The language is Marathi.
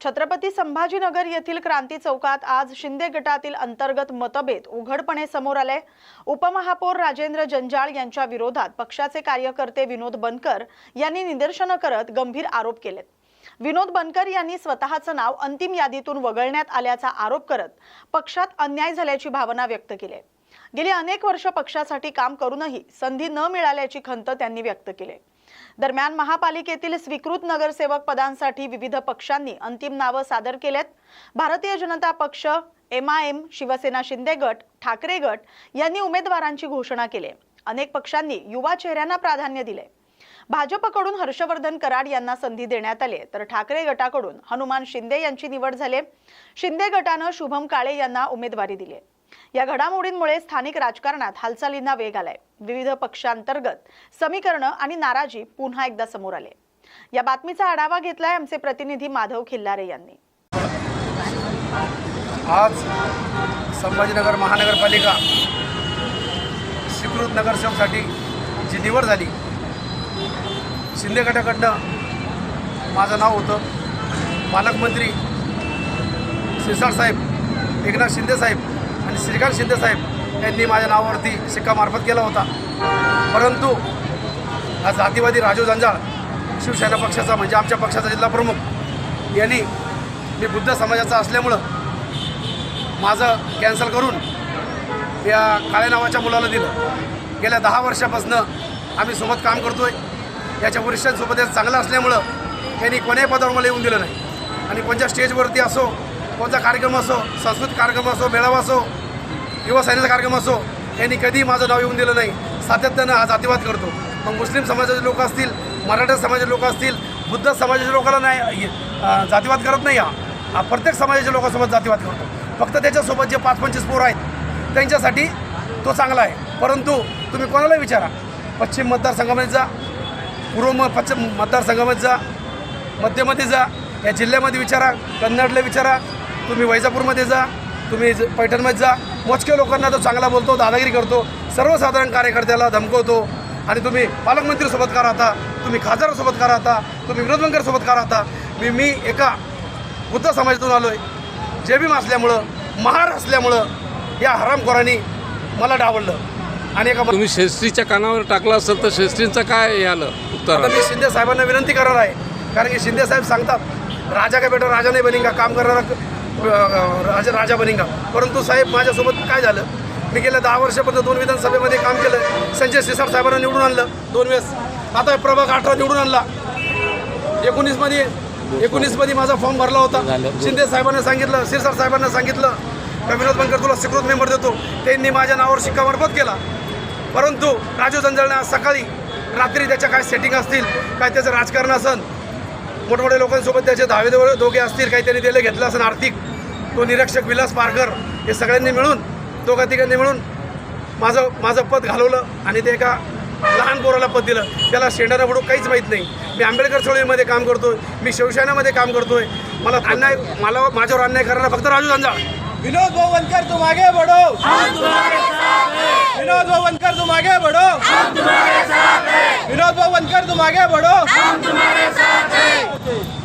छत्रपती संभाजीनगर येथील क्रांती चौकात आज शिंदे गटातील अंतर्गत मतभेद उघडपणे समोर आले। उपमहापौर राजेंद्र जंजाळ यांच्या विरोधात पक्षाचे कार्यकर्ते विनोद बनकर यांनी निदर्शनं करत गंभीर आरोप केले। विनोद बनकर यांनी स्वतःचं नाव अंतिम यादीतून वगळण्यात आल्याचा आरोप करत पक्षात अन्याय झाल्याची भावना व्यक्त केली। गेली अनेक वर्ष पक्षासाठी काम करूनही संधी न मिळाल्याची खंत त्यांनी व्यक्त केली। दरम्यान महापालिकेतील स्वीकृत नगरसेवक पदांसाठी विविध पक्षांनी अंतिम नावे सादर केलेत। भारतीय जनता पक्ष, MIM, शिवसेना शिंदे गट, ठाकरे गट यांनी उमेदवारांची घोषणा केली। अनेक पक्षांनी युवा चेहऱ्यांना प्राधान्य दिले। भाजपकडून हर्षवर्धन कराड यांना संधी देण्यात आली, तर ठाकरे गटाकडून हनुमान शिंदे यांची निवड झाली। शिंदे गटाने शुभम काळे यांना उमेदवारी दिली। या घडामोडींमुळे स्थानिक राजकारणात हालचालींना वेग आलाय। विविध पक्षांतर्गत समीकरण आणि नाराजी पुन्हा एकदा समोर आले। या बातमीचा आढावा घेतलाय आमचे प्रतिनिधी माधव खिल्लारे यांनी। आज संभाजीनगर महानगरपालिका स्वीकृत नगरसेवकासाठी जी निवड झाली, शिंदे गटाकडनं माझं नाव होतं। पालकमंत्री शिरसाट साहेब, एकनाथ शिंदे साहेब आणि श्रीकांत शिंदे साहेब यांनी माझ्या नावावरती शिक्का मार्फत केला होता। परंतु हा जातीवादी राजू जंजाळ, शिवसेना पक्षाचा म्हणजे आमच्या पक्षाचा जिल्हा प्रमुख, यांनी मी बुद्ध समाजाचा असल्यामुळं माझं कॅन्सल करून या काळ्या नावाच्या मुलाला दिलं। गेल्या 10 वर्षापासून आम्ही सोबत काम करतोय। याच्या वरिष्ठांसोबत चांगलं असल्यामुळं यांनी कोण्याही पदावर मला येऊन दिलं नाही। आणि कोणत्या स्टेजवरती असो, कोणता कार्यक्रम असो, सांस्कृतिक कार्यक्रम असो, मेळावा असो, युवा सेनेचा कार्यक्रम असो, यांनी कधी माझं नाव येऊन दिलं नाही। सातत्यानं हा जातीवाद करतो। मग मुस्लिम समाजाचे लोक असतील, मराठा समाजाचे लोक असतील, बुद्ध समाजाच्या लोकांना नाही जातीवाद करत नाही। हा प्रत्येक समाजाच्या लोकांसोबत जातीवाद करतो। फक्त त्याच्यासोबत जे 5-25 पोरं आहेत त्यांच्यासाठी तो चांगला आहे। परंतु तुम्ही कोणाला विचारा, पश्चिम मतदारसंघामध्ये जा, पश्चिम मतदारसंघामध्ये जा, मध्यमध्ये जा, या जिल्ह्यामध्ये विचारा, कन्नडला विचारा, तुम्ही वैजापूरमध्ये जा, तुम्ही पैठणमध्ये जा, मोजके लोकांना तो चांगला बोलतो, दादागिरी करतो, सर्वसाधारण कार्यकर्त्याला धमकवतो। आणि तुम्ही पालकमंत्रीसोबत का राहता, तुम्ही खासदारासोबत का राहता, तुम्ही विनोद बनकरसोबत का राहता। मी एका बुद्ध समाजातून आलो आहे। जेबीम असल्यामुळं, महार असल्यामुळं या हरामखोरांनी मला डावललं। आणि एका तुम्ही शेस्त्रीच्या कानावर टाकला असेल तर शेस्त्रींचं काय आलं उत्तर? आता मी शिंदे साहेबांना विनंती करणार आहे, कारण की शिंदे साहेब सांगतात राजा का बेटा राजा नाही बनेगा, काम करणारा राजा बनेगा। परंतु साहेब माझ्यासोबत काय झालं, मी गेल्या 10 वर्षापर्यंत 2 विधानसभेमध्ये काम केलं। संजय शिरसाट साहेबांना निवडून आणलं 2 वेळेस, आता प्रभाग 18 निवडून आणला। 19मध्ये माझा फॉर्म भरला होता। शिंदे साहेबांना सांगितलं, शिरसाट साहेबांना सांगितलं का विनोद बनकर तुला स्वीकृत मेंबर देतो, त्यांनी माझ्या नावावर शिक्का मार्फत केला। परंतु राजू जंजाळने आज सकाळी रात्री त्याच्या काय सेटिंग असतील, काय त्याचं राजकारण असेल, मोठमोठ्या लोकांसोबत त्याचे धावे दोघे असतील, काही त्यांनी दिले घेतलं असेल आर्थिक, तो निरीक्षक विलास पारकर, हे सगळ्यांनी मिळून, दोघा-तिघांनी मिळून माझं पद घालवलं आणि ते एका लहान पोराला पद दिलं। त्याला शेंडाना बुडू काहीच माहीत नाही। मी आंबेडकर चळवळीमध्ये काम करतोय, मी शिवसेनेमध्ये काम करतोय। मला माझ्यावर अन्याय करणारा फक्त राजू जंजाळ। विनोद बनकर तुम आगे बढ़ो, हम तुम्हारे साथ हैं। विनोद बनकर तुम आगे बढ़ो, हम तुम्हारे साथ हैं। विनोद बनकर तुम आगे बढ़ो, हम तुम्हारे साथ हैं।